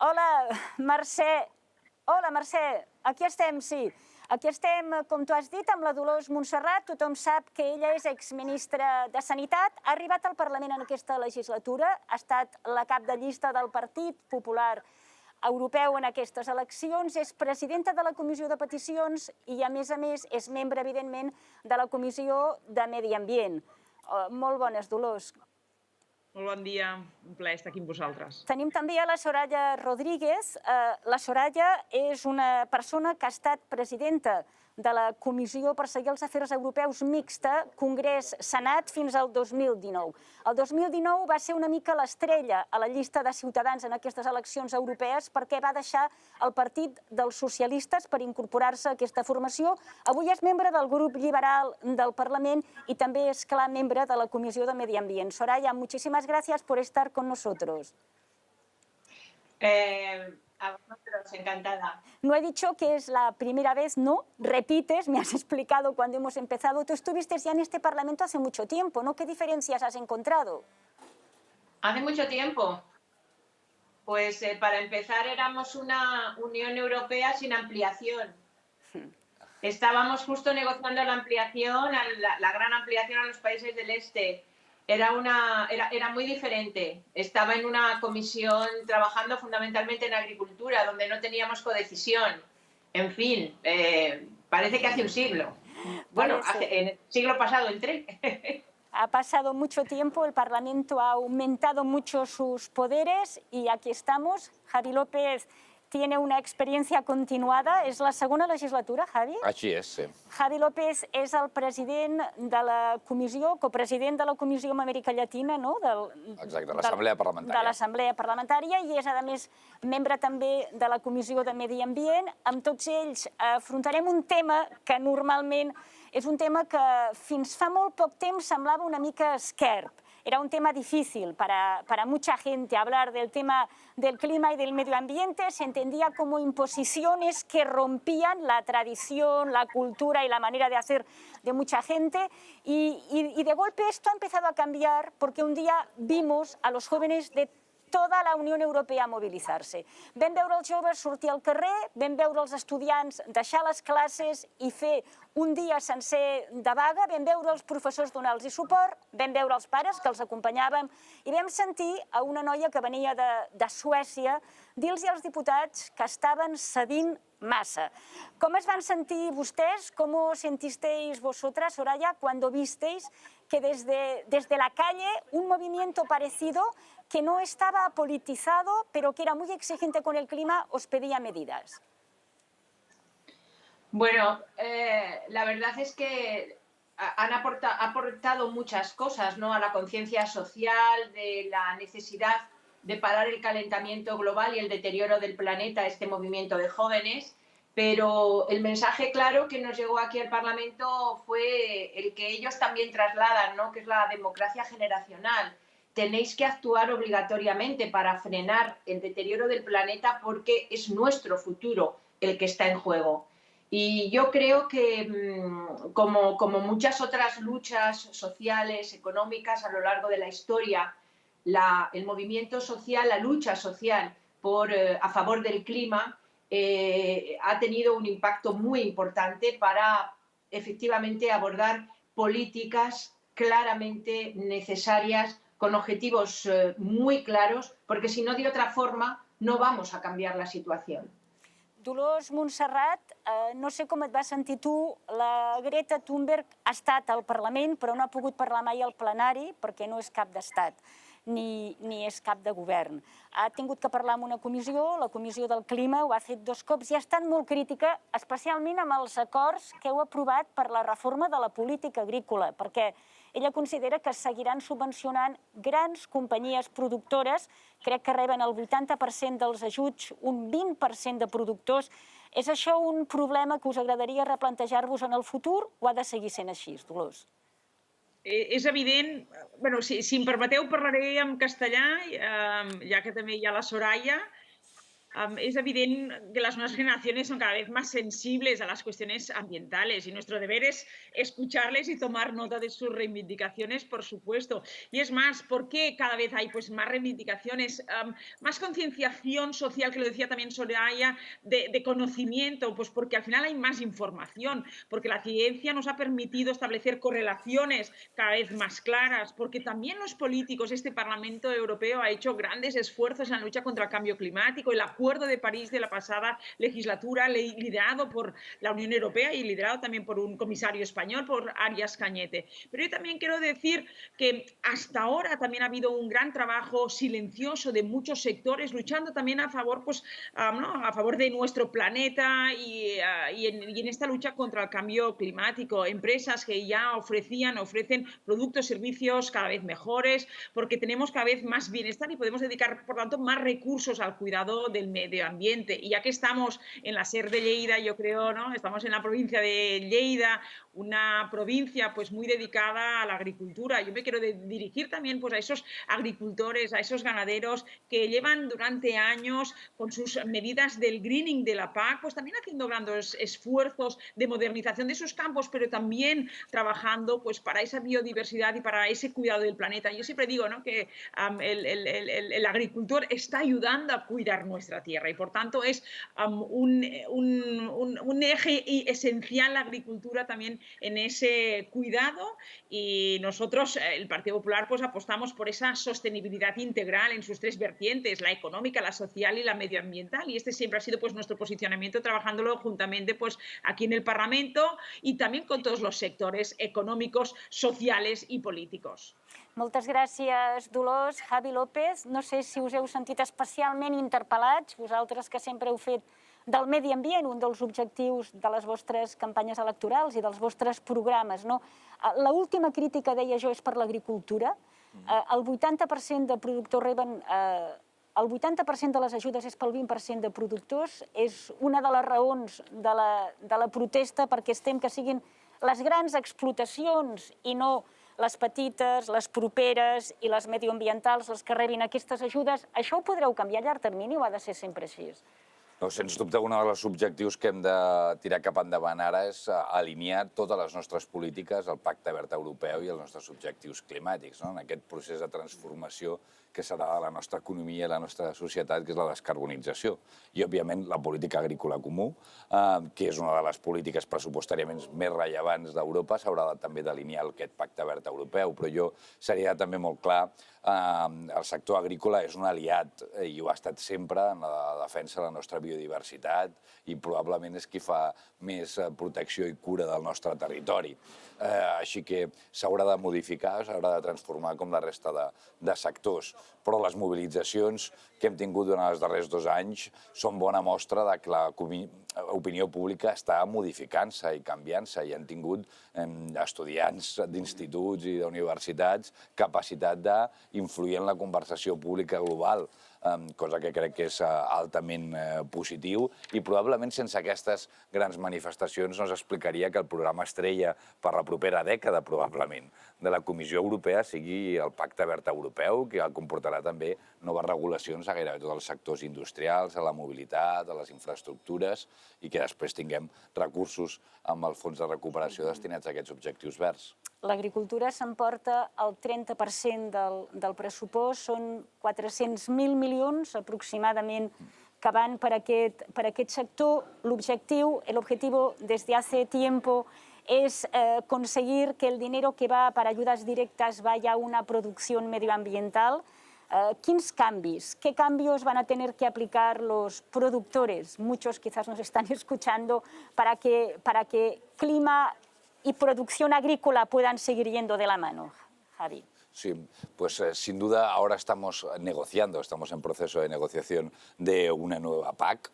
Hola, Mercè. Hola, Mercè. Aquí estem, sí. Aquí estem, com tu has dit, amb la Dolors Montserrat. Tothom sap que ella és exministra de Sanitat. Ha arribat al Parlament en aquesta legislatura. Ha estat la cap de llista del Partit Popular Europeu en aquestes eleccions. És presidenta de la Comissió de Peticions i, a més, és membre, evidentment, de la Comissió de Medi Ambient. Molt bones, Dolors. Molt bon dia, un plaer estar aquí amb vosaltres. Tenim també a la Soraya Rodríguez. La Soraya és una persona que ha estat presidenta de la Comissió per seguir els Afers Europeus mixta, Congrés-Senat, fins al 2019. El 2019 va ser una mica l'estrella a la llista de Ciutadans en aquestes eleccions europees perquè va deixar el Partit dels Socialistes per incorporar-se a aquesta formació. Avui és membre del grup liberal del Parlament y també és clar membre de la Comissió de Medi Ambient. Soraya, muchísimas gracias por estar con nosotros. A vosotros, encantada. No he dicho que es la primera vez, no, repites, me has explicado cuando hemos empezado. Tú estuviste ya en este Parlamento hace mucho tiempo, ¿no? ¿Qué diferencias has encontrado? Hace mucho tiempo. Pues para empezar éramos una Unión Europea sin ampliación. Estábamos justo negociando la ampliación, la gran ampliación a los países del este. Era muy diferente. Estaba en una comisión trabajando fundamentalmente en agricultura, donde no teníamos codecisión. En fin, parece que hace un siglo. Bueno, en el siglo pasado entré. Ha pasado mucho tiempo, el Parlamento ha aumentado mucho sus poderes y aquí estamos. Javi López tiene una experiencia continuada. És la segona legislatura, Javi? Així és, sí. Javi López és el president de la comissió, copresident de la Comissió amb Amèrica Llatina, no? Exacte, de l'Assemblea Parlamentària. De l'Assemblea Parlamentària i és, a més, membre també de la Comissió de Medi Ambient. Amb tots ells afrontarem un tema que normalment és un tema que fins fa molt poc temps semblava una mica esquerp. Era un tema difícil para mucha gente. Hablar del tema del clima y del medio ambiente se entendía como imposiciones que rompían la tradición, la cultura y la manera de hacer de mucha gente. Y de golpe esto ha empezado a cambiar porque un día vimos a los jóvenes de tota la Unió Europea a mobilitzar-se. Vam veure els joves sortir al carrer, vam veure els estudiants deixar les classes i fer un dia sencer de vaga, vam veure els professors donar-los suport, vam veure els pares que els acompanyàvem i vam sentir a una noia que venia de Suècia dir-los als diputats que estaven cedint massa. ¿Cómo os van sentir ustedes? ¿Cómo sentisteis vosotras, Soraya, cuando visteis que desde la calle un movimiento parecido que no estaba politizado, pero que era muy exigente con el clima, os pedía medidas? Bueno, la verdad es que han aportado muchas cosas, ¿no? A la conciencia social, de la necesidad de parar el calentamiento global y el deterioro del planeta, este movimiento de jóvenes, pero el mensaje claro que nos llegó aquí al Parlamento fue el que ellos también trasladan, ¿no? Que es la democracia generacional. Tenéis que actuar obligatoriamente para frenar el deterioro del planeta porque es nuestro futuro el que está en juego. Y yo creo que, como muchas otras luchas sociales, económicas a lo largo de la historia, el movimiento social, la lucha social a favor del clima ha tenido un impacto muy importante para efectivamente abordar políticas claramente necesarias con objetivos muy claros, porque si no, de otra forma, no vamos a cambiar la situación. Dolors Montserrat, no sé com et vas sentir tu, la Greta Thunberg ha estat al Parlament però no ha pogut parlar mai al plenari perquè no és cap d'estat ni és cap de govern. Ha tingut que parlar amb una comissió, la Comissió del Clima, ho ha fet 2 cops i ha estat molt crítica, especialment amb els acords que heu aprovat per la reforma de la política agrícola, perquè ella considera que seguiran subvencionant grans companyies productores, crec que reben el 80% dels ajuts, un 20% de productors. És això un problema que us agradaria replantejar-vos en el futur o ha de seguir sent així, Dolors? És evident, bueno, si em permeteu parlaré en castellà, ja que també hi ha la Soraya. es evident que las nuevas generaciones son cada vez más sensibles a las cuestiones ambientales y nuestro deber es escucharles y tomar nota de sus reivindicaciones, por supuesto. Y es más, ¿por qué cada vez hay pues, más reivindicaciones, más concienciación social, que lo decía también Soraya, de conocimiento? Pues porque al final hay más información, porque la ciencia nos ha permitido establecer correlaciones cada vez más claras, porque también los políticos, este Parlamento Europeo ha hecho grandes esfuerzos en la lucha contra el cambio climático. El Acuerdo de París de la pasada legislatura, liderado por la Unión Europea y liderado también por un comisario español, por Arias Cañete. Pero yo también quiero decir que hasta ahora también ha habido un gran trabajo silencioso de muchos sectores luchando también a favor, pues, ¿no? a favor de nuestro planeta y en esta lucha contra el cambio climático. Empresas que ya ofrecen productos, servicios cada vez mejores, porque tenemos cada vez más bienestar y podemos dedicar, por tanto, más recursos al cuidado del medio ambiente. Y ya que estamos en la SER de Lleida, yo creo, ¿no? Estamos en la provincia de Lleida, una provincia pues muy dedicada a la agricultura. Yo me quiero dirigir también pues a esos agricultores, a esos ganaderos que llevan durante años con sus medidas del greening de la PAC, pues también haciendo grandes esfuerzos de modernización de sus campos, pero también trabajando pues para esa biodiversidad y para ese cuidado del planeta. Yo siempre digo, ¿no? que el agricultor está ayudando a cuidar nuestra tierra y por tanto es un eje esencial la agricultura también en ese cuidado, y nosotros, el Partido Popular, pues apostamos por esa sostenibilidad integral en sus tres vertientes, la económica, la social y la medioambiental, y este siempre ha sido pues nuestro posicionamiento, trabajándolo juntamente pues aquí en el Parlamento y también con todos los sectores econòmics, socials i polítics. Moltes gràcies, Dolors. Javi López, no sé si us heu sentit especialment interpel·lats, vosaltres que sempre heu fet del medi ambient un dels objectius de les vostres campanyes electorals i dels vostres programes. L'última crítica, deia jo, és per l'agricultura. El 80% de productors reben... El 80% de les ajudes és pel 20% de productors. És una de les raons de la protesta, perquè estem que siguin les grans explotacions i no les petites, les properes i les medioambientals les que rebin aquestes ajudes. Això ho podreu canviar a llarg termini o ha de ser sempre així? No, sens dubte, un dels objectius que hem de tirar cap endavant ara és alinear totes les nostres polítiques al Pacte Verd Europeu i els nostres objectius climàtics, en aquest procés de transformació que serà de la nostra economia i la nostra societat, que és la descarbonització. I, òbviament, la política agrícola comú, que és una de les polítiques pressupostàriament més rellevants d'Europa, s'haurà també d'alinear aquest Pacte Verd Europeu. Però jo seria també molt clar, el sector agrícola és un aliat, i ho ha estat sempre, en la defensa de la nostra biodiversitat i probablement és qui fa més protecció i cura del nostre territori. Així que s'haurà de modificar, s'haurà de transformar com la resta de sectors. Però les mobilitzacions que hem tingut durant els darrers 2 anys són bona mostra que l'opinió pública està modificant-se i canviant-se, i han tingut estudiants d'instituts i d'universitats capacitat d'influir en la conversació pública global, cosa que crec que és altament positiu, i probablement sense aquestes grans manifestacions no s'explicaria que el programa estrella per la propera dècada, probablement, de la Comissió Europea sigui el Pacte Verd Europeu, que comportarà també noves regulacions a gairebé tots els sectors industrials, a la mobilitat, a les infraestructures, i que després tinguem recursos amb el fons de recuperació destinats a aquests objectius verds. L'agricultura s'emporta el 30% del pressupost, són 400.000 milions aproximadament que van per aquest sector. L'objectiu, el objetivo desde hace tiempo es conseguir que el dinero que va para ayudas directas vaya a una producción medioambiental. ¿Quins cambios? ¿Qué cambios van a tener que aplicar los productores? Muchos quizás nos están escuchando para que clima y producción agrícola puedan seguir yendo de la mano. Javi. Sí, pues sin duda ahora estamos negociando, estamos en proceso de negociación de una nueva PAC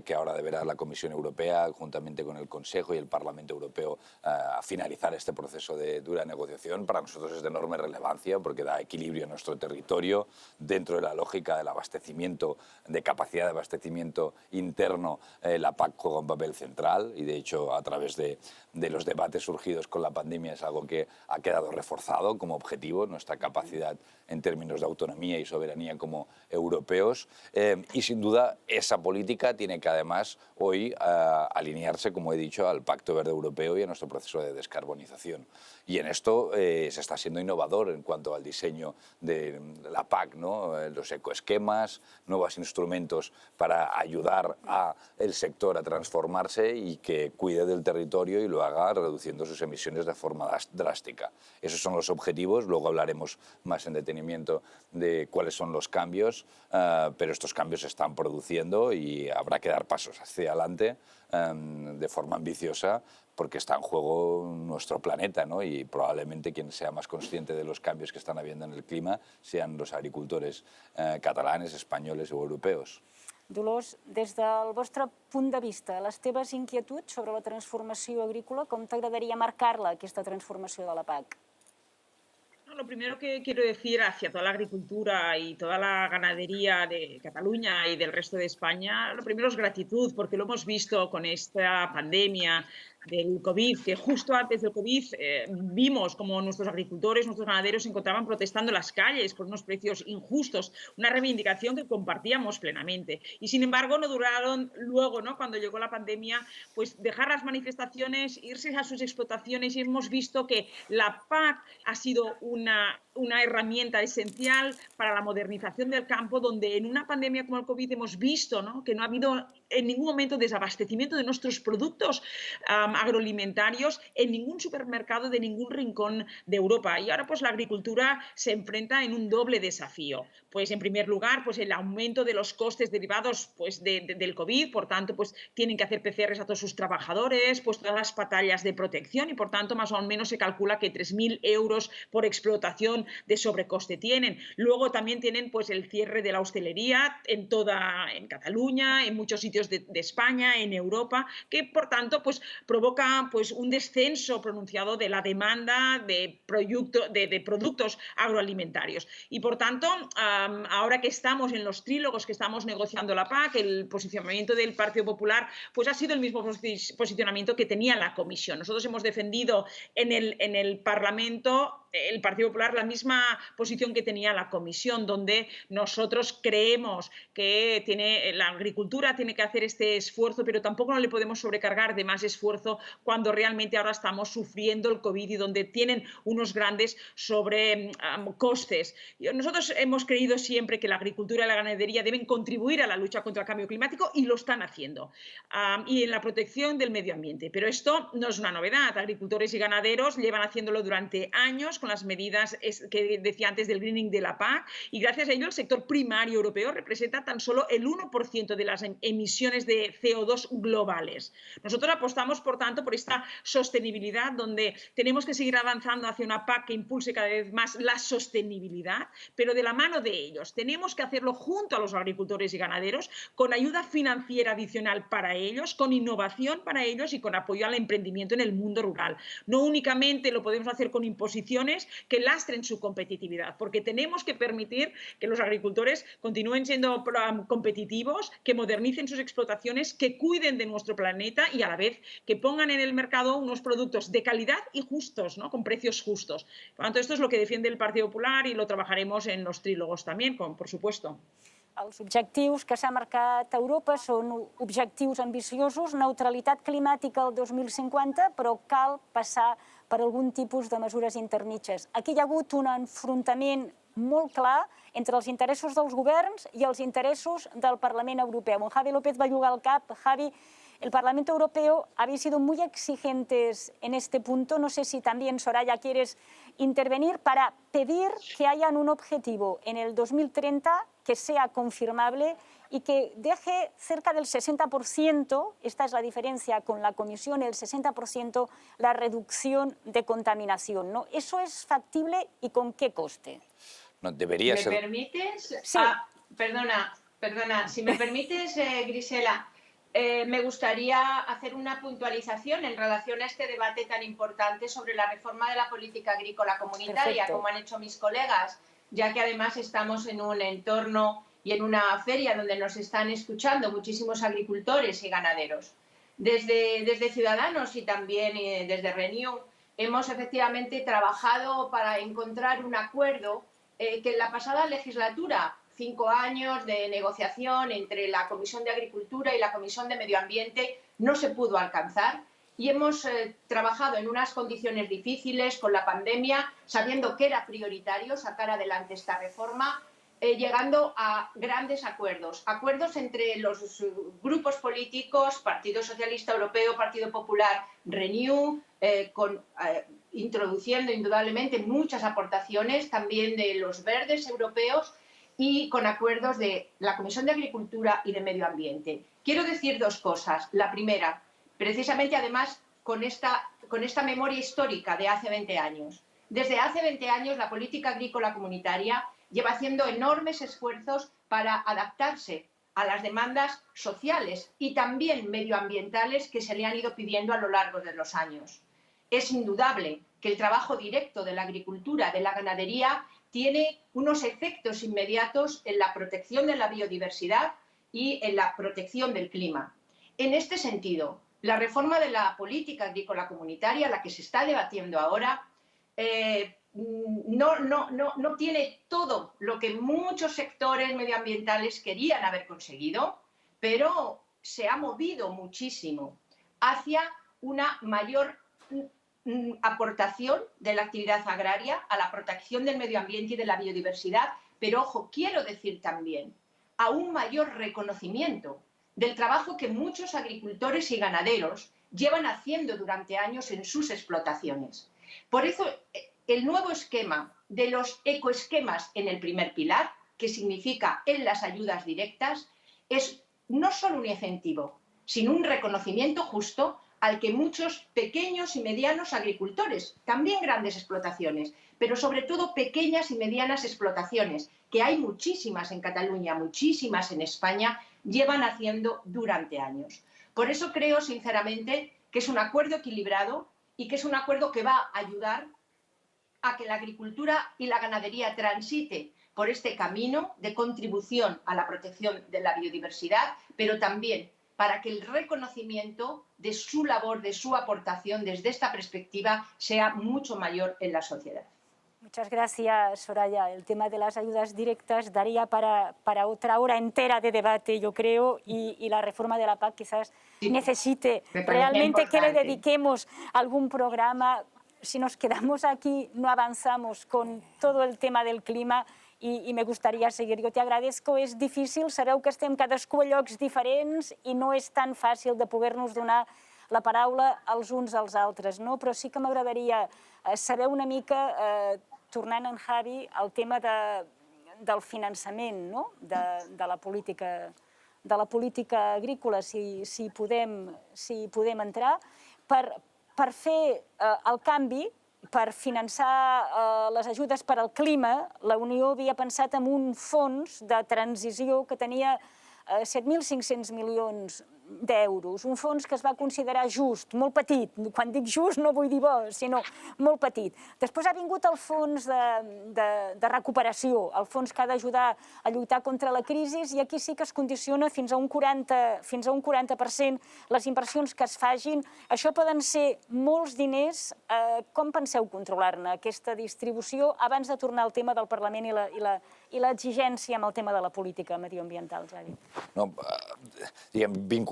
que ahora deberá la Comisión Europea, juntamente con el Consejo y el Parlamento Europeo, a finalizar este proceso de dura negociación. Para nosotros es de enorme relevancia porque da equilibrio a nuestro territorio dentro de la lógica del abastecimiento, de capacidad de abastecimiento interno. La PAC juega un papel central y, de hecho, a través de los debates surgidos con la pandemia es algo que ha quedado reforzado, marcado como objetivo, nuestra capacidad en términos de autonomía y soberanía como europeos. Y sin duda esa política tiene que además hoy alinearse, como he dicho, al Pacto Verde Europeo y a nuestro proceso de descarbonización. Y en esto se está siendo innovador en cuanto al diseño de la PAC, ¿no? Los ecoesquemas, nuevos instrumentos para ayudar al sector a transformarse y que cuide del territorio y lo haga reduciendo sus emisiones de forma drástica. Esos son los objetivos, luego hablaremos más en detenimiento de cuáles son los cambios, pero estos cambios se están produciendo y habrá que dar pasos hacia adelante de forma ambiciosa porque está en juego nuestro planeta, ¿no? Y probablemente quien sea más consciente de los cambios que están habiendo en el clima sean los agricultores catalanes, espanyoles o europeus. Dolors, des del vostre punt de vista, les teves inquietuds sobre la transformació agrícola, com t'agradaria marcar-la, aquesta transformació de la PAC? Lo primero que quiero decir hacia toda la agricultura y toda la ganadería de Cataluña y del resto de España, lo primero es gratitud, porque lo hemos visto con esta pandemia del COVID, que justo antes del COVID vimos como nuestros agricultores, nuestros ganaderos se encontraban protestando en las calles por unos precios injustos, una reivindicación que compartíamos plenamente. Y sin embargo no duraron luego, ¿no? Cuando llegó la pandemia, pues dejar las manifestaciones, irse a sus explotaciones y hemos visto que la PAC ha sido una herramienta esencial para la modernización del campo, donde en una pandemia como el COVID hemos visto, ¿no? Que no ha habido en ningún momento desabastecimiento de nuestros productos agroalimentarios en ningún supermercado de ningún rincón de Europa. Y ahora pues la agricultura se enfrenta en un doble desafío. Pues en primer lugar, pues el aumento de los costes derivados pues del COVID, por tanto pues tienen que hacer PCRs a todos sus trabajadores, pues todas las pantallas de protección y por tanto más o menos se calcula que 3.000 euros por explotación de sobrecoste tienen. Luego también tienen pues el cierre de la hostelería en Cataluña, en muchos sitios de España, en Europa, que por tanto pues provoca pues un descenso pronunciado de la demanda de productos agroalimentarios. Y por tanto, ahora que estamos en los trílogos, que estamos negociando la PAC, el posicionamiento del Partido Popular pues ha sido el mismo posicionamiento que tenía la Comisión. Nosotros hemos defendido en el Parlamento, el Partido Popular, la misma posición que tenía la Comisión, donde nosotros creemos que la agricultura tiene que hacer este esfuerzo, pero tampoco no le podemos sobrecargar de más esfuerzo cuando realmente ahora estamos sufriendo el COVID y donde tienen unos grandes sobrecostes. Nosotros hemos creído siempre que la agricultura y la ganadería deben contribuir a la lucha contra el cambio climático y lo están haciendo, y en la protección del medio ambiente. Pero esto no es una novedad. Agricultores y ganaderos llevan haciéndolo durante años con las medidas que decía antes del greening de la PAC y gracias a ello el sector primario europeo representa tan solo el 1% de las emisiones de CO2 globales. Nosotros apostamos, por tanto, por esta sostenibilidad donde tenemos que seguir avanzando hacia una PAC que impulse cada vez más la sostenibilidad, pero de la mano de ellos. Tenemos que hacerlo junto a los agricultores y ganaderos, con ayuda financiera adicional para ellos, con innovación para ellos y con apoyo al emprendimiento en el mundo rural. No únicamente lo podemos hacer con imposiciones que lastren su competitividad, porque tenemos que permitir que los agricultores continúen siendo competitivos, que modernicen sus explotaciones, que cuiden de nuestro planeta y a la vez que pongan en el mercado unos productos de calidad y justos, ¿no? Con precios justos. Por lo tanto, esto es lo que defiende el Partido Popular y lo trabajaremos en los trílogos también, por supuesto. Els objectius que s'ha marcat Europa són objectius ambiciosos, neutralitat climàtica el 2050, però cal passar per algun tipus de mesures intermitges. Aquí hi ha hagut un enfrontament molt clar entre els interessos dels governs i els interessos del Parlament Europeu. En Javi López va jugar al cap. Javi, el Parlamento Europeo habéis sido muy exigentes en este punto. No sé si también, Soraya, quieres intervenir para pedir que hayan un objetivo en el 2030 que sea confirmable y que deje cerca del 60%, esta es la diferencia con la Comisión, el 60% la reducción de contaminación, ¿no? ¿Eso es factible y con qué coste? No, debería ser... ¿Me permites? Sí. Perdona, si me permites, Grisela, me gustaría hacer una puntualización en relación a este debate tan importante sobre la reforma de la política agrícola comunitaria, Perfecto. como han hecho mis colegas, ya que además estamos en un entorno y en una feria donde nos están escuchando muchísimos agricultores y ganaderos. Desde Ciudadanos y también desde Renew hemos efectivamente trabajado para encontrar un acuerdo que en la pasada legislatura, 5 años de negociación entre la Comisión de Agricultura y la Comisión de Medio Ambiente, no se pudo alcanzar. Y hemos trabajado en unas condiciones difíciles con la pandemia, sabiendo que era prioritario sacar adelante esta reforma, llegando a grandes acuerdos. Acuerdos entre los grupos políticos, Partido Socialista Europeo, Partido Popular, Renew, introduciendo indudablemente muchas aportaciones también de los verdes europeos y con acuerdos de la Comisión de Agricultura y de Medio Ambiente. Quiero decir dos cosas. La primera, precisamente además con esta memoria histórica de hace 20 años. Desde hace 20 años la política agrícola comunitaria lleva haciendo enormes esfuerzos para adaptarse a las demandas sociales y también medioambientales que se le han ido pidiendo a lo largo de los años. Es indudable que el trabajo directo de la agricultura, de la ganadería, tiene unos efectos inmediatos en la protección de la biodiversidad y en la protección del clima. En este sentido, la reforma de la política agrícola comunitaria, la que se está debatiendo ahora, no tiene todo lo que muchos sectores medioambientales querían haber conseguido, pero se ha movido muchísimo hacia una mayor aportación de la actividad agraria a la protección del medio ambiente y de la biodiversidad, pero ojo, quiero decir también a un mayor reconocimiento del trabajo que muchos agricultores y ganaderos llevan haciendo durante años en sus explotaciones. Por eso, el nuevo esquema de los ecoesquemas en el primer pilar, que significa en las ayudas directas, es no solo un incentivo, sino un reconocimiento justo al que muchos pequeños y medianos agricultores, también grandes explotaciones, pero sobre todo pequeñas y medianas explotaciones, que hay muchísimas en Cataluña, muchísimas en España, llevan haciendo durante años. Por eso creo, sinceramente, que es un acuerdo equilibrado y que es un acuerdo que va a ayudar a que la agricultura y la ganadería transite por este camino de contribución a la protección de la biodiversidad, pero también para que el reconocimiento de su labor, de su aportación desde esta perspectiva sea mucho mayor en la sociedad. Muchas gracias, Soraya. El tema de las ayudas directas daría para otra hora entera de debate, yo creo, y la reforma de la PAC quizás necesite realmente que le dediquemos algún programa. Si nos quedamos aquí, no avanzamos con todo el tema del clima i me gustaría seguir. Jo t'agradezco, és difícil, sabeu que estem cadascú a llocs diferents i no és tan fàcil de poder-nos donar la paraula els uns als altres, no? Però sí que m'agradaria saber una mica, tornant en Javi, el tema del finançament, no? De la política agrícola, si podem entrar, per fer el canvi, per finançar les ajudes per al clima, la Unió havia pensat en un fons de transició que tenia 7.500 milions d'euros, un fons que es va considerar just, molt petit. Quan dic just no vull dir bo, sinó molt petit. Després ha vingut el fons de recuperació, el fons que ha d'ajudar a lluitar contra la crisi, i aquí sí que es condiciona fins a un 40% les inversions que es facin. Això poden ser molts diners. Com penseu controlar-ne aquesta distribució abans de tornar al tema del Parlament i l'exigència amb el tema de la política medioambiental, Javi?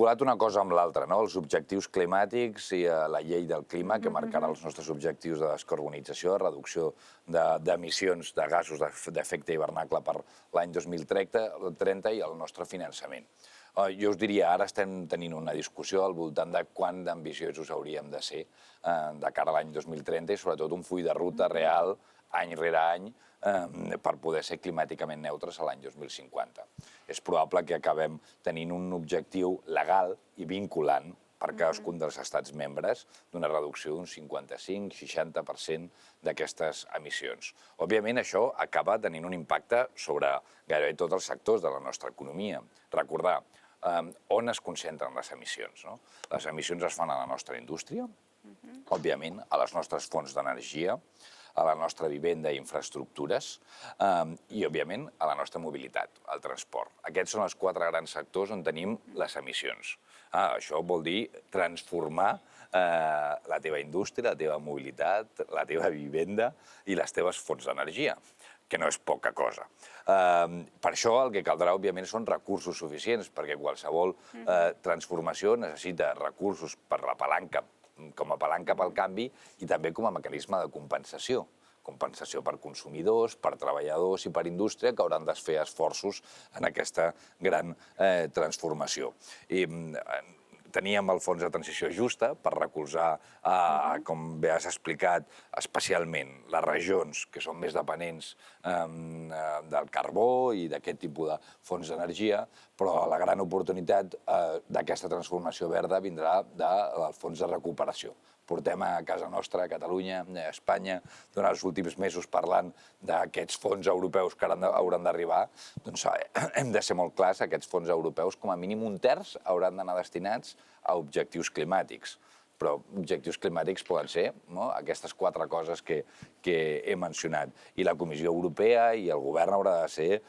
Vinculat una cosa amb l'altra, els objectius climàtics i la llei del clima que marcarà els nostres objectius de descarbonització, de reducció d'emissions de gasos d'efecte hivernacle per l'any 2030 i el nostre finançament. Jo us diria, ara estem tenint una discussió al voltant de quant d'ambiciosos hauríem de ser de cara a l'any 2030 i sobretot un full de ruta real, any rere any, per poder ser climàticament neutres a l'any 2050. És probable que acabem tenint un objectiu legal i vinculant per cadascun dels estats membres d'una reducció d'un 55-60% d'aquestes emissions. Òbviament, això acaba tenint un impacte sobre gairebé tots els sectors de la nostra economia. Recordar on es concentren les emissions. Les emissions es fan a la nostra indústria, òbviament, a les nostres fonts d'energia, a la nostra vivenda i infraestructures i, òbviament, a la nostra mobilitat, al transport. Aquests són els 4 grans sectors on tenim les emissions. Això vol dir transformar la teva indústria, la teva mobilitat, la teva vivenda i les teves fonts d'energia, que no és poca cosa. Per això el que caldrà, òbviament, són recursos suficients, perquè qualsevol transformació necessita recursos per la palanca, com a palanca pel canvi i també com a mecanisme de compensació. Compensació per consumidors, per treballadors i per indústria que hauran de fer esforços en aquesta gran transformació. I teníem el Fons de Transició Justa per recolzar, com bé has explicat, especialment les regions que són més dependents del carbó i d'aquest tipus de fonts d'energia, però la gran oportunitat d'aquesta transformació verda vindrà del Fons de Recuperació. Portem a casa nostra, a Catalunya, a Espanya, durant els últims mesos parlant d'aquests fons europeus que hauran d'arribar, doncs hem de ser molt clars, aquests fons europeus, com a mínim 1/3 hauran d'anar destinats a objectius climàtics. Però objectius climàtics poden ser aquestes 4 coses que he mencionat. I la Comissió Europea i el govern haurà de ser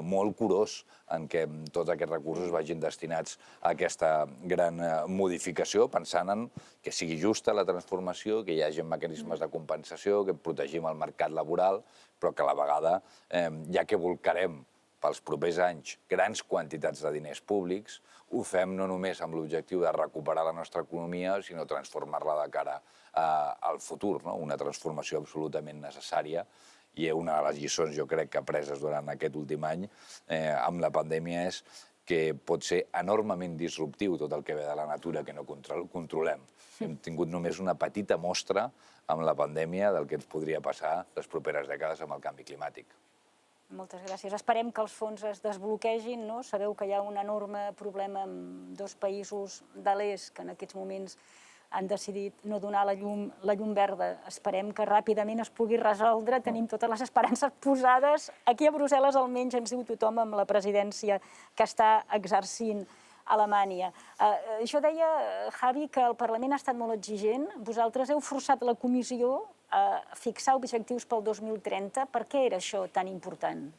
molt curós en què tots aquests recursos vagin destinats a aquesta gran modificació, pensant en que sigui justa la transformació, que hi hagi mecanismes de compensació, que protegim el mercat laboral, però que a la vegada, ja que volcarem pels propers anys grans quantitats de diners públics, ho fem no només amb l'objectiu de recuperar la nostra economia, sinó transformar-la de cara al futur, una transformació absolutament necessària. I una de les lliçons, jo crec, que apreses durant aquest últim any amb la pandèmia és que pot ser enormement disruptiu tot el que ve de la natura que no controlem. Hem tingut només una petita mostra amb la pandèmia del que ens podria passar les properes dècades amb el canvi climàtic. Moltes gràcies. Esperem que els fons es desbloquegin. Sabeu que hi ha un enorme problema amb 2 països de l'est que en aquests moments han decidit no donar la llum verda. Esperem que ràpidament es pugui resoldre. Tenim totes les esperances posades. Aquí a Brussel·les almenys ens diu tothom amb la presidència que està exercint Alemanya. Això deia, Javi, que el Parlament ha estat molt exigent. Vosaltres heu forçat la Comissió a fixar objectius pel 2030. Per què era això tan important?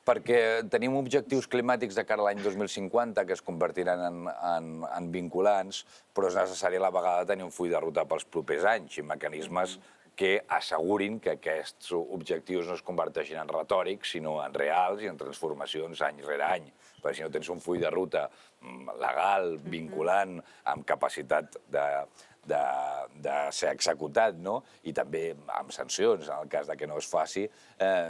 Perquè tenim objectius climàtics de cara a l'any 2050 que es convertiran en vinculants, però és necessari a la vegada tenir un full de ruta pels propers anys i mecanismes que assegurin que aquests objectius no es converteixin en retòrics, sinó en reals i en transformacions any rere any. Perquè si no tens un full de ruta legal, vinculant, amb capacitat de ser executat i també amb sancions, en el cas que no es faci,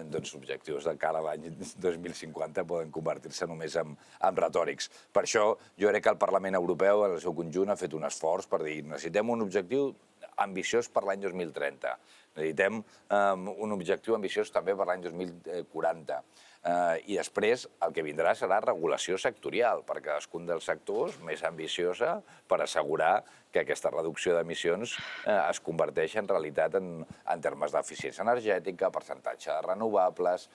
doncs objectius de cara a l'any 2050 poden convertir-se només en retòrics. Per això jo crec que el Parlament Europeu, en el seu conjunt, ha fet un esforç per dir necessitem un objectiu ambiciós per l'any 2030, necessitem un objectiu ambiciós també per l'any 2040. I després el que vindrà serà regulació sectorial per cadascun dels sectors més ambiciosa per assegurar que aquesta reducció d'emissions es converteix en realitat en termes d'eficiència energètica, percentatge de renovables,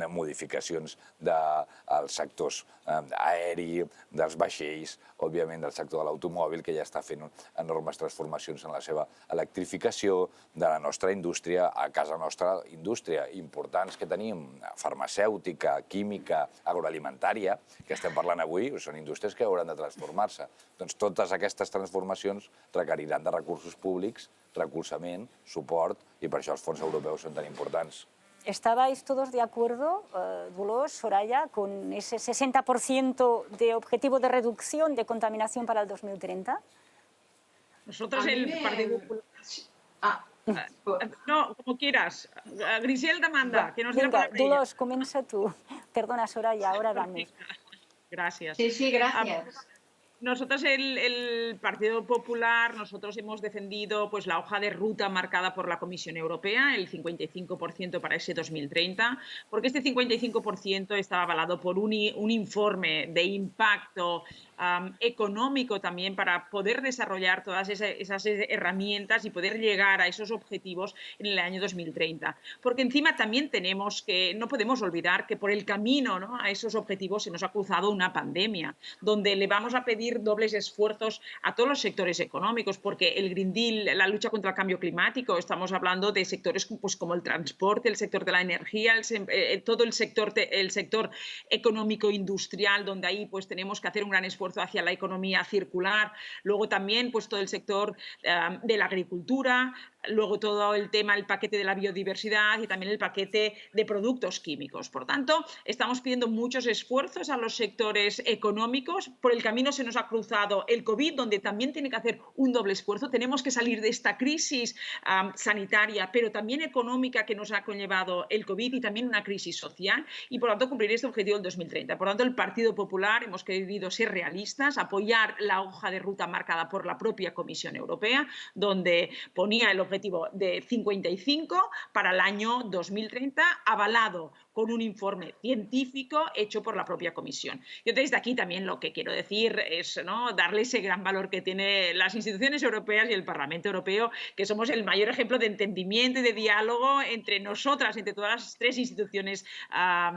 modificacions dels sectors aeri, dels vaixells, òbviament del sector de l'automòbil, que ja està fent enormes transformacions en la seva electrificació, de la nostra indústria, a casa nostra indústria importants que tenim, farmacèutica, química, agroalimentària, que estem parlant avui, són indústries que hauran de transformar-se. Doncs totes aquestes transformacions requeriran de recursos públics, recolzament, suport, i per això els fons europeus són tan importants. ¿Estabais todos de acuerdo, Dolors, Soraya, con ese 60% de objetivo de reducción de contaminación para el 2030? Nosotros el Partido Popular... No, como quieras. Griselda manda, que nos dé la Venga, palabra. Dolors, comienza tú. Perdona, Soraya, ahora vamos. Gracias. Sí, gracias. Nosotros, el Partido Popular, nosotros hemos defendido pues, la hoja de ruta marcada por la Comisión Europea, el 55% para ese 2030, porque este 55% estaba avalado por un informe de impacto económico también para poder desarrollar todas esas herramientas y poder llegar a esos objetivos en el año 2030. Porque encima también tenemos que, no podemos olvidar que por el camino, ¿no?, a esos objetivos se nos ha cruzado una pandemia, donde le vamos a pedir pedir dobles esfuerzos a todos los sectores económicos, porque el Green Deal, la lucha contra el cambio climático, estamos hablando de sectores pues, como el transporte, el sector de la energía, todo el sector económico industrial, donde ahí pues tenemos que hacer un gran esfuerzo hacia la economía circular. Luego también pues todo el sector de la agricultura, luego todo el tema, el paquete de la biodiversidad y también el paquete de productos químicos. Por tanto, estamos pidiendo muchos esfuerzos a los sectores económicos. Por el camino se nos ha cruzado el COVID, donde también tiene que hacer un doble esfuerzo. Tenemos que salir de esta crisis sanitaria, pero también económica que nos ha conllevado el COVID y también una crisis social, y por tanto cumplir este objetivo en 2030. Por tanto, el Partido Popular hemos querido ser realistas, apoyar la hoja de ruta marcada por la propia Comisión Europea, donde ponía el objetivo de 55 para el año 2030, avalado con un informe científico hecho por la propia Comisión. Yo desde aquí también lo que quiero decir es, ¿no?, darle ese gran valor que tienen las instituciones europeas y el Parlamento Europeo, que somos el mayor ejemplo de entendimiento y de diálogo entre nosotras, entre todas las tres instituciones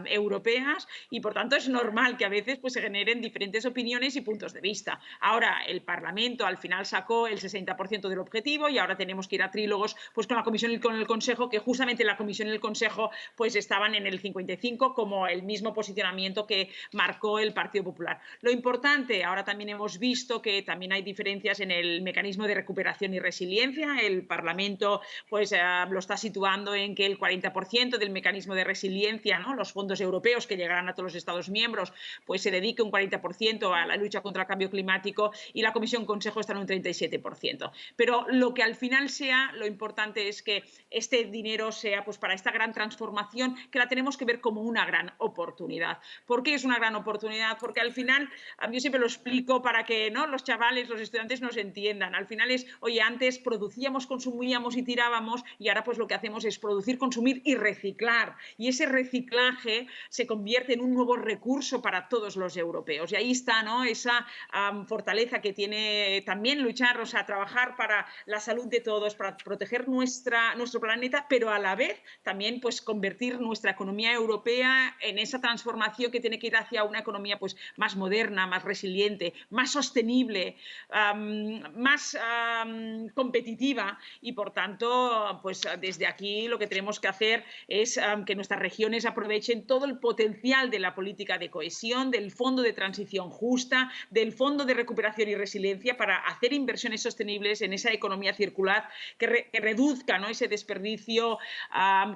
europeas, y por tanto es normal que a veces pues, se generen diferentes opiniones y puntos de vista. Ahora el Parlamento al final sacó el 60% del objetivo y ahora tenemos que ir a trílogos pues, con la Comisión y con el Consejo, que justamente la Comisión y el Consejo pues, estaban en el 55, como el mismo posicionamiento que marcó el Partido Popular. Lo importante, ahora también hemos visto que también hay diferencias en el mecanismo de recuperación y resiliencia. El Parlamento pues, lo está situando en que el 40% del mecanismo de resiliencia, ¿no?, los fondos europeos que llegarán a todos los Estados miembros, pues se dedique un 40% a la lucha contra el cambio climático, y la Comisión Consejo está en un 37%. Pero lo que al final sea, lo importante es que este dinero sea pues, para esta gran transformación, que la tenemos que ver como una gran oportunidad. ¿Por qué es una gran oportunidad? Porque al final, yo siempre lo explico para que, ¿no?, los chavales, los estudiantes nos entiendan. Al final es, oye, antes producíamos, consumíamos y tirábamos, y ahora pues lo que hacemos es producir, consumir y reciclar. Y ese reciclaje se convierte en un nuevo recurso para todos los europeos. Y ahí está, ¿no?, esa fortaleza que tiene también luchar, o sea, trabajar para la salud de todos, para proteger nuestro planeta, pero a la vez también pues convertir nuestra economía europea en esa transformación que tiene que ir hacia una economía pues, más moderna, más resiliente, más sostenible, más competitiva, y por tanto pues desde aquí lo que tenemos que hacer es que nuestras regiones aprovechen todo el potencial de la política de cohesión, del Fondo de Transición Justa, del Fondo de Recuperación y Resiliencia, para hacer inversiones sostenibles en esa economía circular que reduzca, ¿no?, ese desperdicio,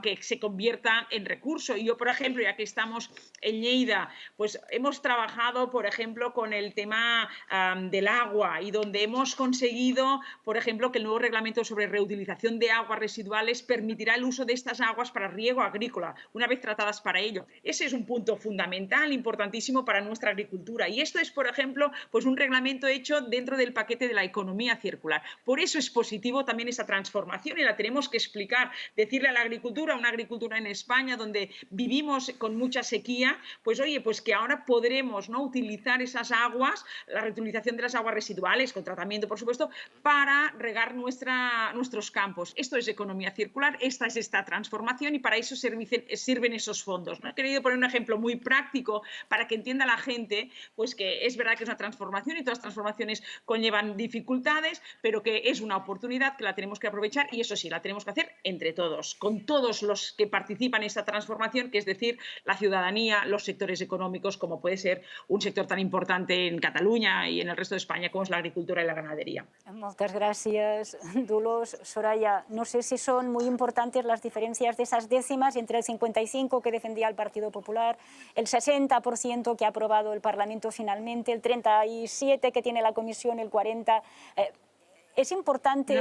que se convierta en recurso. Y yo, por ejemplo, ya que estamos en Lleida, pues hemos trabajado, por ejemplo, con el tema del agua, y donde hemos conseguido, por ejemplo, que el nuevo reglamento sobre reutilización de aguas residuales permitirá el uso de estas aguas para riego agrícola, una vez tratadas para ello. Ese es un punto fundamental, importantísimo para nuestra agricultura. Y esto es, por ejemplo, pues un reglamento hecho dentro del paquete de la economía circular. Por eso es positivo también esa transformación, y la tenemos que explicar, decirle a la agricultura, una agricultura en España donde vivimos con mucha sequía, pues oye, pues que ahora podremos, ¿no?, utilizar esas aguas, la reutilización de las aguas residuales, con tratamiento, por supuesto, para regar nuestros campos. Esto es economía circular, esta es esta transformación, y para eso sirven esos fondos, ¿no? He querido poner un ejemplo muy práctico para que entienda la gente pues que es verdad que es una transformación, y todas las transformaciones conllevan dificultades, pero que es una oportunidad que la tenemos que aprovechar, y eso sí, la tenemos que hacer entre todos, con todos los que participan en esta transformación, que es decir, la ciudadanía, los sectores económicos, como puede ser un sector tan importante en Cataluña y en el resto de España como es la agricultura y la ganadería. Moltes gràcies, Dolors. Soraya, no sé si son muy importantes las diferencias de esas décimas entre el 55% que defendía el Partido Popular, el 60% que ha aprobado el Parlamento finalmente, el 37% que tiene la Comisión, el 40%. ¿Es importante?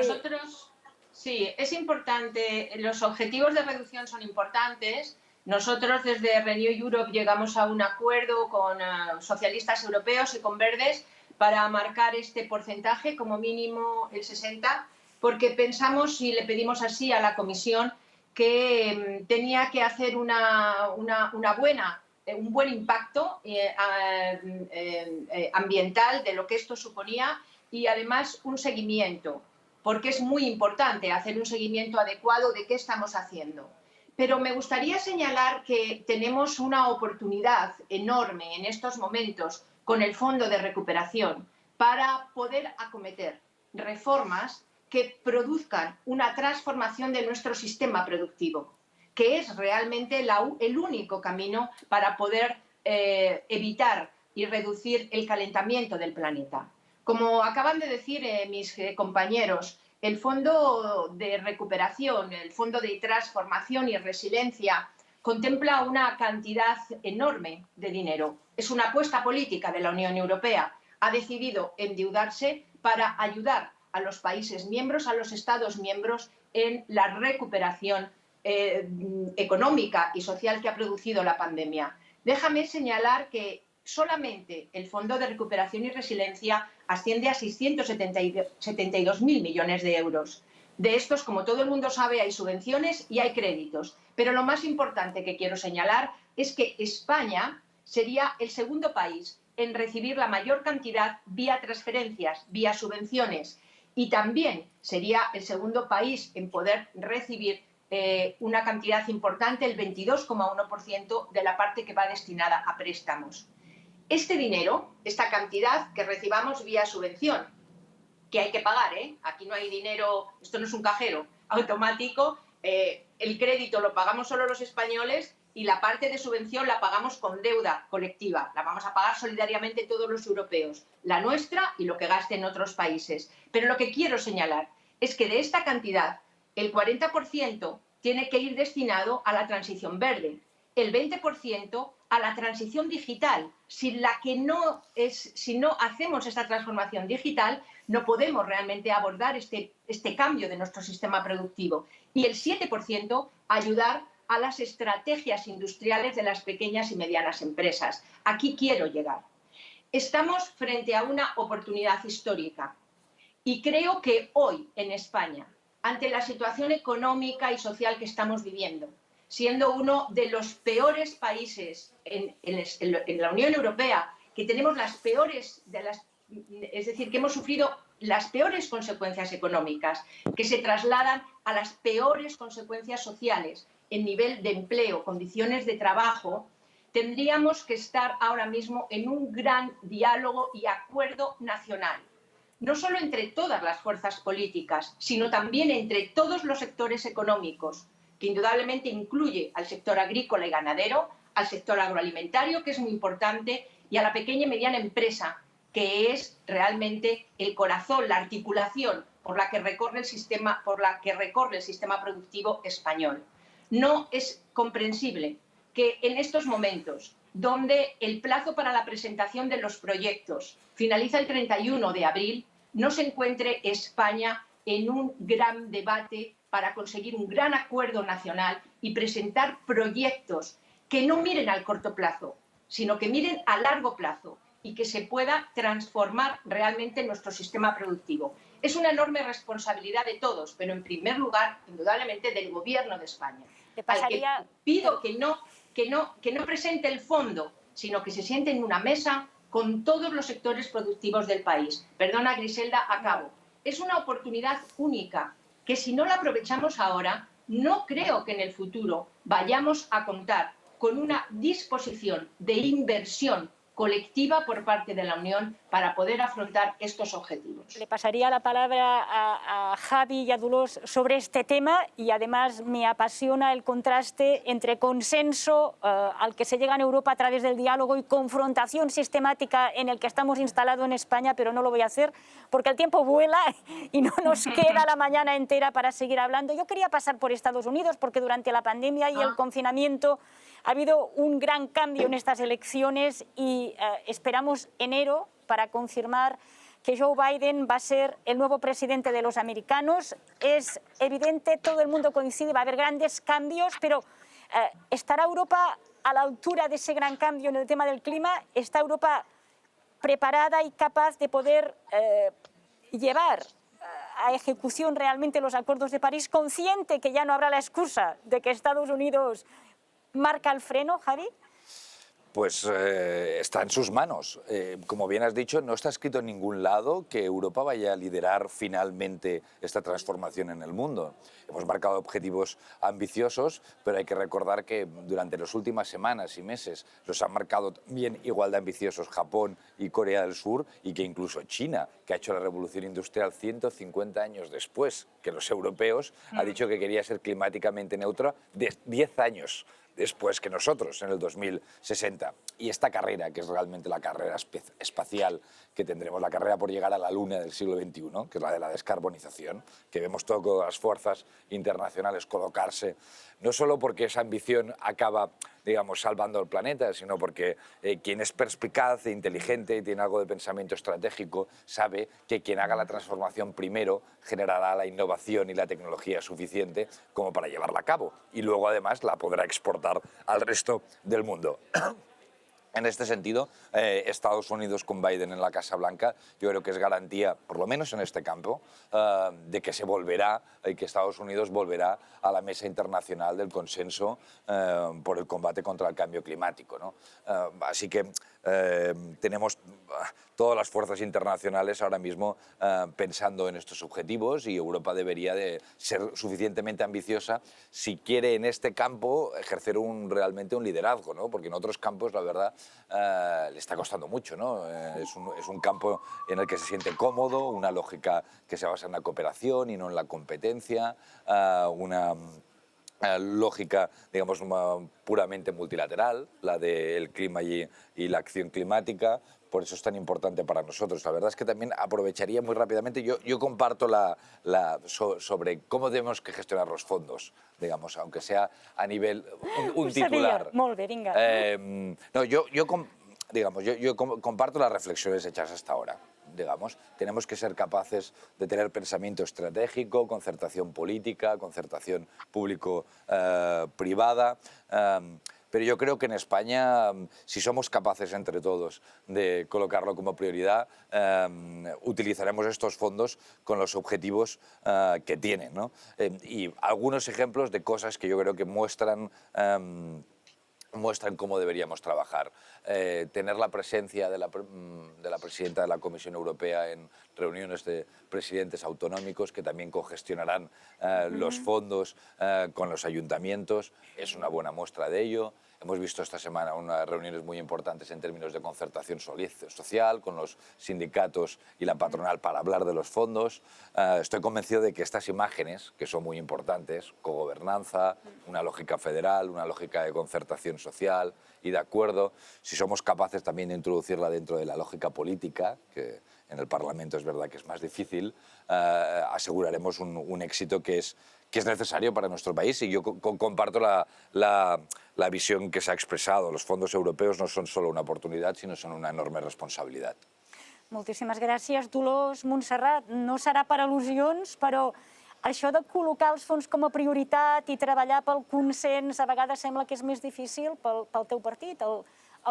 Sí, es importante. Los objetivos de reducción son importantes. Nosotros desde Renew Europe llegamos a un acuerdo con socialistas europeos y con verdes para marcar este porcentaje, como mínimo el 60%, porque pensamos y le pedimos así a la Comisión que tenía que hacer un buen impacto ambiental de lo que esto suponía, y además un seguimiento, porque es muy importante hacer un seguimiento adecuado de qué estamos haciendo. Pero me gustaría señalar que tenemos una oportunidad enorme en estos momentos con el Fondo de Recuperación para poder acometer reformas que produzcan una transformación de nuestro sistema productivo, que es realmente el único camino para poder evitar y reducir el calentamiento del planeta. Como acaban de decir mis compañeros, el Fondo de Recuperación, el Fondo de Transformación y Resiliencia contempla una cantidad enorme de dinero. Es una apuesta política de la Unión Europea. Ha decidido endeudarse para ayudar a los países miembros, a los Estados miembros, en la recuperación económica y social que ha producido la pandemia. Déjame señalar que solamente el Fondo de Recuperación y Resiliencia asciende a 672.000 millones de euros. De estos, como todo el mundo sabe, hay subvenciones y hay créditos. Pero lo más importante que quiero señalar es que España sería el segundo país en recibir la mayor cantidad vía transferencias, vía subvenciones, y también sería el segundo país en poder recibir una cantidad importante, el 22,1% de la parte que va destinada a préstamos. Este dinero, esta cantidad que recibamos vía subvención, que hay que pagar, aquí no hay dinero, esto no es un cajero automático, el crédito lo pagamos solo los españoles y la parte de subvención la pagamos con deuda colectiva, la vamos a pagar solidariamente todos los europeos, la nuestra y lo que gasten en otros países. Pero lo que quiero señalar es que de esta cantidad, el 40% tiene que ir destinado a la transición verde, el 20% a la transición digital, si no hacemos esta transformación digital, no podemos realmente abordar este cambio de nuestro sistema productivo. Y el 7% ayudar a las estrategias industriales de las pequeñas y medianas empresas. Aquí quiero llegar. Estamos frente a una oportunidad histórica y creo que hoy en España, ante la situación económica y social que estamos viviendo, siendo uno de los peores países en la Unión Europea, que tenemos es decir, que hemos sufrido las peores consecuencias económicas, que se trasladan a las peores consecuencias sociales en nivel de empleo, condiciones de trabajo, tendríamos que estar ahora mismo en un gran diálogo y acuerdo nacional, no solo entre todas las fuerzas políticas, sino también entre todos los sectores económicos, que indudablemente incluye al sector agrícola y ganadero, al sector agroalimentario, que es muy importante, y a la pequeña y mediana empresa, que es realmente el corazón, la articulación por la que recorre el sistema productivo español. No es comprensible que en estos momentos, donde el plazo para la presentación de los proyectos finaliza el 31 de abril, no se encuentre España en un gran debate para conseguir un gran acuerdo nacional y presentar proyectos que no miren al corto plazo, sino que miren a largo plazo y que se pueda transformar realmente nuestro sistema productivo. Es una enorme responsabilidad de todos, pero en primer lugar, indudablemente, del Gobierno de España. Al que pido que no presente el fondo, sino que se siente en una mesa con todos los sectores productivos del país. Perdona, Griselda, acabo. Es una oportunidad única que si no la aprovechamos ahora, no creo que en el futuro vayamos a contar con una disposición de inversión colectiva por parte de la Unión para poder afrontar estos objetivos. Le pasaría la palabra a Javi y a Dolors sobre este tema y además me apasiona el contraste entre consenso al que se llega en Europa a través del diálogo y confrontación sistemática en el que estamos instalados en España, pero no lo voy a hacer porque el tiempo vuela y no nos queda la mañana entera para seguir hablando. Yo quería pasar por Estados Unidos porque durante la pandemia y el confinamiento ha habido un gran cambio en estas elecciones y esperamos enero para confirmar que Joe Biden va a ser el nuevo presidente de los americanos. Es evidente, todo el mundo coincide, va a haber grandes cambios, pero ¿estará Europa a la altura de ese gran cambio en el tema del clima? ¿Está Europa preparada y capaz de poder llevar a ejecución realmente los acuerdos de París, consciente que ya no habrá la excusa de que Estados Unidos marca el freno, Javi? Pues está en sus manos. Como bien has dicho, no está escrito en ningún lado que Europa vaya a liderar finalmente esta transformación en el mundo. Hemos marcado objetivos ambiciosos, pero hay que recordar que durante las últimas semanas y meses los han marcado bien igual de ambiciosos Japón y Corea del Sur, y que incluso China, que ha hecho la revolución industrial 150 años después que los europeos, ha dicho que quería ser climáticamente neutra 10 años después que nosotros, en el 2060. Y esta carrera, que es realmente la carrera espacial que tendremos, la carrera por llegar a la Luna del siglo XXI, que es la de la descarbonización, que vemos todas las fuerzas internacionales colocarse, no solo porque esa ambición acaba, digamos, salvando el planeta, sino porque quien es perspicaz e inteligente y tiene algo de pensamiento estratégico sabe que quien haga la transformación primero generará la innovación y la tecnología suficiente como para llevarla a cabo, y luego además la podrá exportar al resto del mundo. En este sentido, Estados Unidos con Biden en la Casa Blanca, yo creo que es garantía, por lo menos en este campo, de que se volverá y que Estados Unidos volverá a la mesa internacional del consenso por el combate contra el cambio climático, ¿no? Así que tenemos todas las fuerzas internacionales ahora mismo pensando en estos objetivos, y Europa debería de ser suficientemente ambiciosa si quiere en este campo ejercer realmente un liderazgo, ¿no? Porque en otros campos, la verdad, le está costando mucho, ¿no? Es un campo en el que se siente cómodo, una lógica que se basa en la cooperación y no en la competencia, una lógica, digamos, puramente multilateral, la del clima y la acción climática. Por eso es tan importante para nosotros. La verdad es que también aprovecharía muy rápidamente, yo comparto sobre cómo tenemos que gestionar los fondos, digamos, aunque sea a nivel un titular. Molt bé, vinga. No, yo comparto las reflexiones hechas hasta ahora. Digamos, tenemos que ser capaces de tener pensamiento estratégico, concertación política, concertación público-privada. Pero yo creo que en España, si somos capaces entre todos de colocarlo como prioridad, utilizaremos estos fondos con los objetivos que tienen, ¿no? Y algunos ejemplos de cosas que yo creo que muestran cómo deberíamos trabajar. Tener la presencia de la presidenta de la Comisión Europea en reuniones de presidentes autonómicos que también cogestionarán los fondos con los ayuntamientos es una buena muestra de ello. Hemos visto esta semana unas reuniones muy importantes en términos de concertación social con los sindicatos y la patronal para hablar de los fondos. Estoy convencido de que estas imágenes, que son muy importantes, cogobernanza, una lógica federal, una lógica de concertación social y de acuerdo, si somos capaces también de introducirla dentro de la lógica política, que en el Parlamento es verdad que es más difícil, aseguraremos un éxito que es necesario para nuestro país. Y yo comparto la visión que se ha expresado. Los fondos europeos no son solo una oportunidad, sino son una enorme responsabilitat. Moltíssimes gràcies, Dolors. Montserrat, no serà per al·lusions, però això de col·locar els fons com a prioritat i treballar pel consens a vegades sembla que és més difícil pel teu partit, el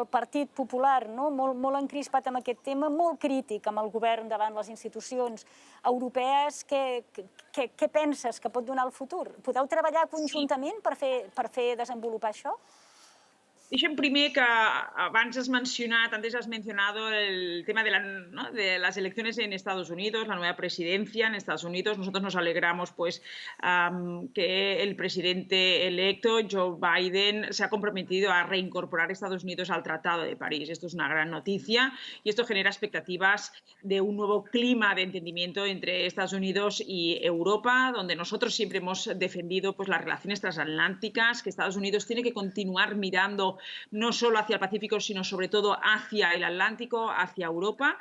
Partit Popular, no? Molt encrispat amb aquest tema, molt crític amb el govern davant les institucions europees. Què penses que pot donar el futur? Podeu treballar conjuntament per fer desenvolupar això? Deixa'm primer que abans has mencionat, antes has mencionado el tema de las elecciones en Estados Unidos, la nueva presidencia en Estados Unidos. Nosotros nos alegramos pues que el presidente electo, Joe Biden, se ha comprometido a reincorporar a Estados Unidos al Tratado de París. Esto es una gran noticia y esto genera expectativas de un nuevo clima de entendimiento entre Estados Unidos y Europa, donde nosotros siempre hemos defendido pues las relaciones transatlánticas, que Estados Unidos tiene que continuar mirando no solo hacia el Pacífico, sino sobre todo hacia el Atlántico, hacia Europa.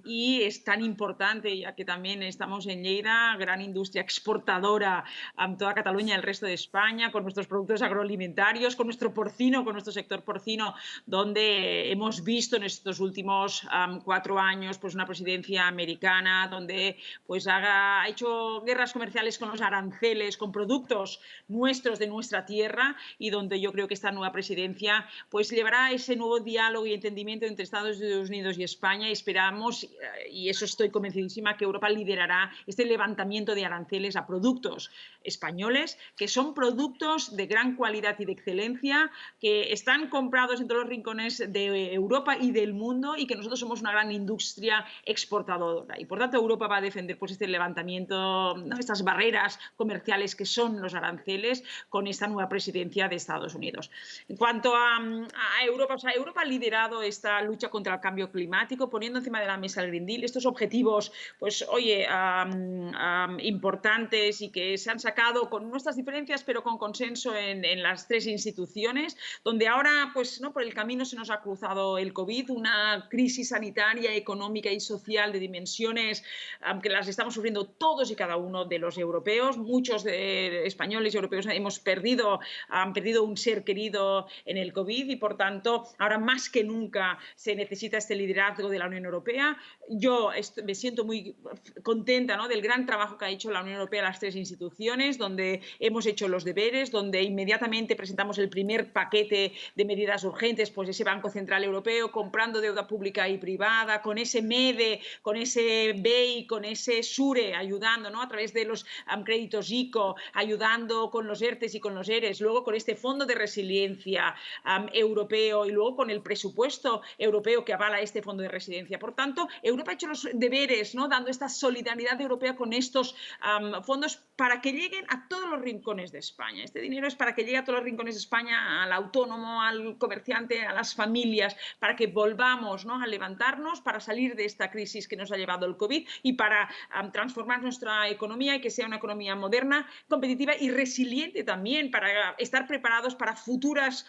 Y es tan importante, ya que también estamos en Lleida, gran industria exportadora a toda Cataluña y el resto de España, con nuestros productos agroalimentarios, con nuestro porcino, con nuestro sector porcino, donde hemos visto en estos últimos 4 años pues una presidencia americana donde pues ha hecho guerras comerciales con los aranceles, con productos nuestros de nuestra tierra, y donde yo creo que esta nueva presidencia presidencia pues llevará ese nuevo diálogo y entendimiento entre Estados Unidos y España, y esperamos, y eso estoy convencidísima, que Europa liderará este levantamiento de aranceles a productos españoles, que son productos de gran calidad y de excelencia, que están comprados en todos los rincones de Europa y del mundo, y que nosotros somos una gran industria exportadora. Y por tanto Europa va a defender pues este levantamiento, ¿no?, estas barreras comerciales que son los aranceles con esta nueva presidencia de Estados Unidos. En cuanto a Europa, Europa ha liderado esta lucha contra el cambio climático, poniendo encima de la mesa el Green Deal, estos objetivos, pues oye, importantes y que se han sacado con nuestras diferencias, pero con consenso en las tres instituciones, donde ahora, pues, ¿no?, por el camino se nos ha cruzado el COVID, una crisis sanitaria, económica y social de dimensiones que las estamos sufriendo todos y cada uno de los europeos. Muchos de españoles y europeos han perdido un ser querido en el COVID, y por tanto ahora más que nunca se necesita este liderazgo de la Unión Europea. Yo me siento muy contenta, ¿no?, del gran trabajo que ha hecho la Unión Europea, las tres instituciones, donde hemos hecho los deberes, donde inmediatamente presentamos el primer paquete de medidas urgentes, pues ese Banco Central Europeo comprando deuda pública y privada, con ese MEDE, con ese BEI, con ese SURE, ayudando, ¿no?, a través de los créditos ICO, ayudando con los ERTES y con los ERES, luego con este Fondo de Resiliencia europeo, y luego con el presupuesto europeo que avala este Fondo de Resiliencia. Por tanto, Europa ha hecho los deberes, ¿no?, dando esta solidaridad europea con estos fondos para que lleguen a todos los rincones de España. Este dinero es para que llegue a todos los rincones de España, al autónomo, al comerciante, a las familias, para que volvamos, ¿no?, a levantarnos, para salir de esta crisis que nos ha llevado el COVID, y para transformar nuestra economía y que sea una economía moderna, competitiva y resiliente también, para estar preparados para futuros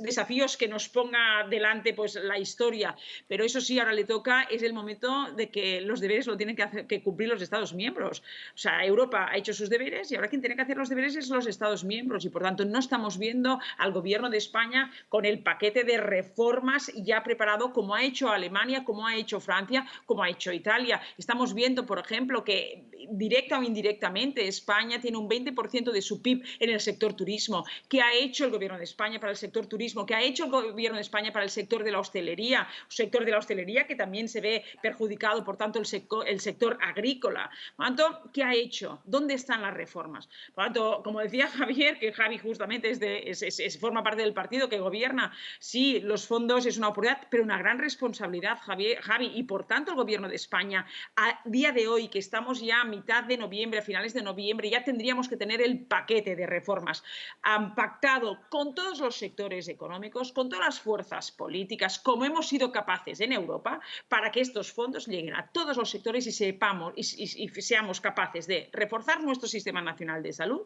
desafíos que nos ponga delante pues la historia. Pero eso sí, ahora le toca, es el momento de que los deberes lo tienen que cumplir los Estados miembros. O sea, Europa ha hecho sus deberes y ahora quien tiene que hacer los deberes es los Estados miembros, y por tanto no estamos viendo al gobierno de España con el paquete de reformas ya preparado, como ha hecho Alemania, como ha hecho Francia, como ha hecho Italia. Estamos viendo, por ejemplo, que directa o indirectamente España tiene un 20% de su PIB en el sector turismo. ¿Qué ha hecho el gobierno de España para el sector turismo? ¿Qué ha hecho el gobierno de España para el sector de la hostelería? Un sector de la hostelería que también se ve perjudicado, por tanto, el sector agrícola. Por tanto, ¿qué ha hecho? ¿Dónde están las reformas? Por tanto, como decía Javier, que Javi justamente forma parte del partido que gobierna, sí, los fondos es una oportunidad, pero una gran responsabilidad, Javi, y por tanto el gobierno de España, a día de hoy, que estamos ya a mitad de noviembre, a finales de noviembre, ya tendríamos que tener el paquete de reformas pactado con todos los sectores económicos, con todas las fuerzas políticas, como hemos sido capaces en Europa, para que estos fondos lleguen a todos los sectores y sepamos y seamos capaces de reforzar nuestro sistema nacional de salud,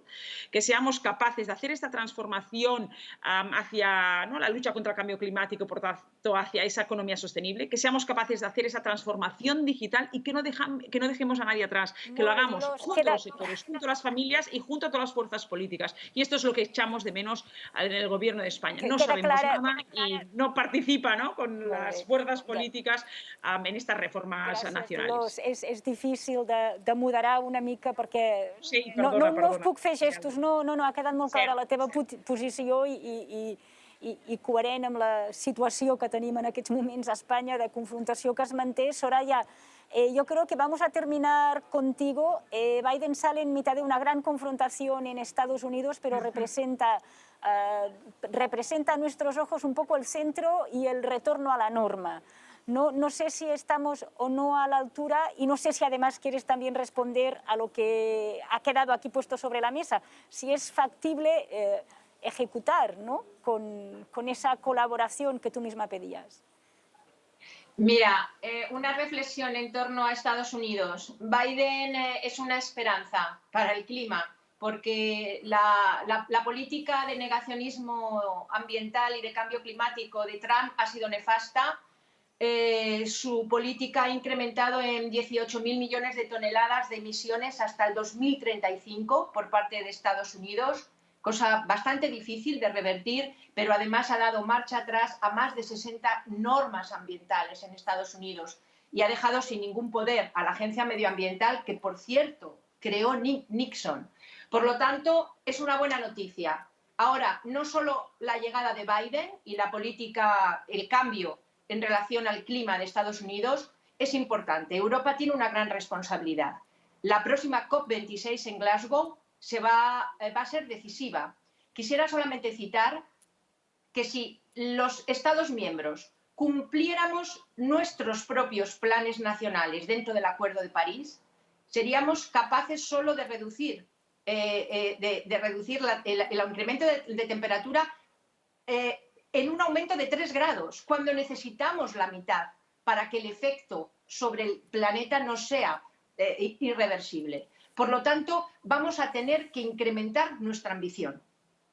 que seamos capaces de hacer esta transformación hacia, ¿no?, la lucha contra el cambio climático, por tanto, hacia esa economía sostenible, que seamos capaces de hacer esa transformación digital y que no dejemos a nadie atrás, que lo hagamos junto a los sectores, junto a las familias y junto a todas las fuerzas políticas. Y esto es lo que echamos de menos en el gobierno de España. No sabemos nada y no participa, ¿no?, con las fuerzas políticas en estas reformes nacionals. Dolors, és difícil de moderar una mica perquè sí, perdona. No us puc fer gestos, no, ha quedat molt clara la teva posició i coherent amb la situació que tenim en aquests moments a Espanya de confrontació que es manté. Soraya, yo creo que vamos a terminar contigo. Biden sale en mitad de una gran confrontación en Estados Unidos, pero representa a nuestros ojos un poco el centro y el retorno a la norma. No sé si estamos o no a la altura, y no sé si además quieres también responder a lo que ha quedado aquí puesto sobre la mesa, si es factible ejecutar, ¿no?, con esa colaboración que tú misma pedías. Mira, una reflexión en torno a Estados Unidos. Biden es una esperanza para el clima, porque la política de negacionismo ambiental y de cambio climático de Trump ha sido nefasta. Su política ha incrementado en 18.000 millones de toneladas de emisiones hasta el 2035 por parte de Estados Unidos, cosa bastante difícil de revertir, pero además ha dado marcha atrás a más de 60 normas ambientales en Estados Unidos y ha dejado sin ningún poder a la Agencia Medioambiental, que por cierto creó Nixon. Por lo tanto, es una buena noticia. Ahora, no solo la llegada de Biden y la política, el cambio en relación al clima de Estados Unidos es importante. Europa tiene una gran responsabilidad. La próxima COP26 en Glasgow va a ser decisiva. Quisiera solamente citar que si los Estados miembros cumpliéramos nuestros propios planes nacionales dentro del Acuerdo de París, seríamos capaces solo de reducir el incremento de temperatura en un aumento de 3 grados, cuando necesitamos la mitad para que el efecto sobre el planeta no sea irreversible. Por lo tanto, vamos a tener que incrementar nuestra ambición,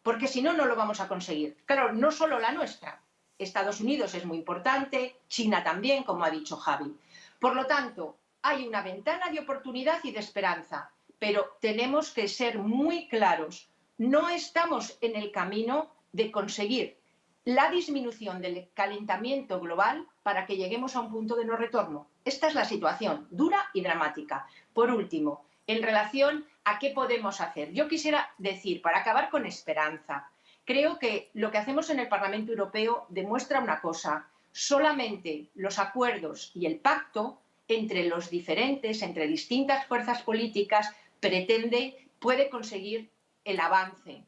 porque si no, no lo vamos a conseguir. Claro, no solo la nuestra. Estados Unidos es muy importante, China también, como ha dicho Javi. Por lo tanto, hay una ventana de oportunidad y de esperanza, pero tenemos que ser muy claros. No estamos en el camino de conseguir la disminución del calentamiento global para que lleguemos a un punto de no retorno. Esta es la situación, dura y dramática. Por último, en relación a qué podemos hacer, yo quisiera decir, para acabar con esperanza, creo que lo que hacemos en el Parlamento Europeo demuestra una cosa: solamente los acuerdos y el pacto entre los diferentes, entre distintas fuerzas políticas, puede conseguir el avance.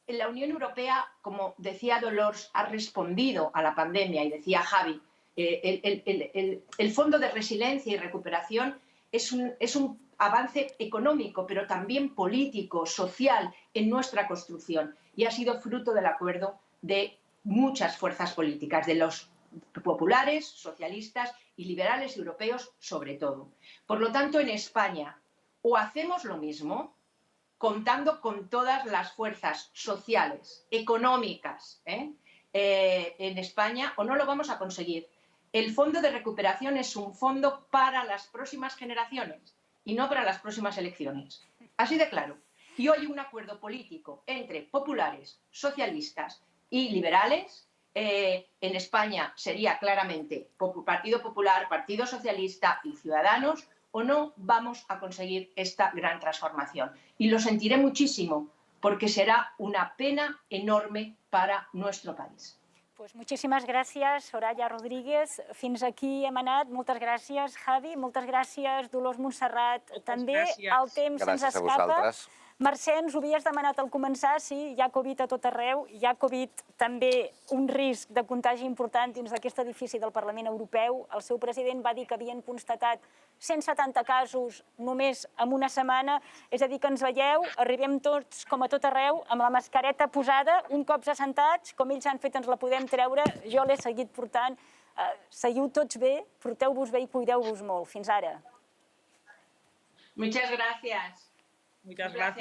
La Unión Europea, como decía Dolors, ha respondido a la pandemia, y decía Javi, el Fondo de Resiliencia y Recuperación es un avance económico, pero también político, social, en nuestra construcción, y ha sido fruto del acuerdo de muchas fuerzas políticas, de los populares, socialistas y liberales europeos sobre todo. Por lo tanto, en España o hacemos lo mismo, contando con todas las fuerzas sociales, económicas en España, o no lo vamos a conseguir. El Fondo de Recuperación es un fondo para las próximas generaciones y no para las próximas elecciones. Así de claro. Y hoy un acuerdo político entre populares, socialistas y liberales en España sería claramente Partido Popular, Partido Socialista y Ciudadanos, o no vamos a conseguir esta gran transformación. Y lo sentiré muchísimo, porque será una pena enorme para nuestro país. Pues moltíssimes gràcies, Soraya Rodríguez. Fins aquí hem anat. Moltes gràcies, Javi. Moltes gràcies, Dolors Montserrat. També el temps se'ns escapa. Gràcies a vosaltres. Mercè, ens ho havies demanat al començar. Sí, hi ha Covid a tot arreu. Hi ha Covid també un risc de contagi important dins d'aquest edifici del Parlament Europeu. El seu president va dir que havien constatat 170 casos només en una setmana. És a dir, que ens veieu, arribem tots, com a tot arreu, amb la mascareta posada, un cop assentats, com ells han fet, ens la podem treure. Jo l'he seguit portant. Seguiu tots bé, porteu-vos bé i cuideu-vos molt. Fins ara. Muchas gracias. Muchas gracias.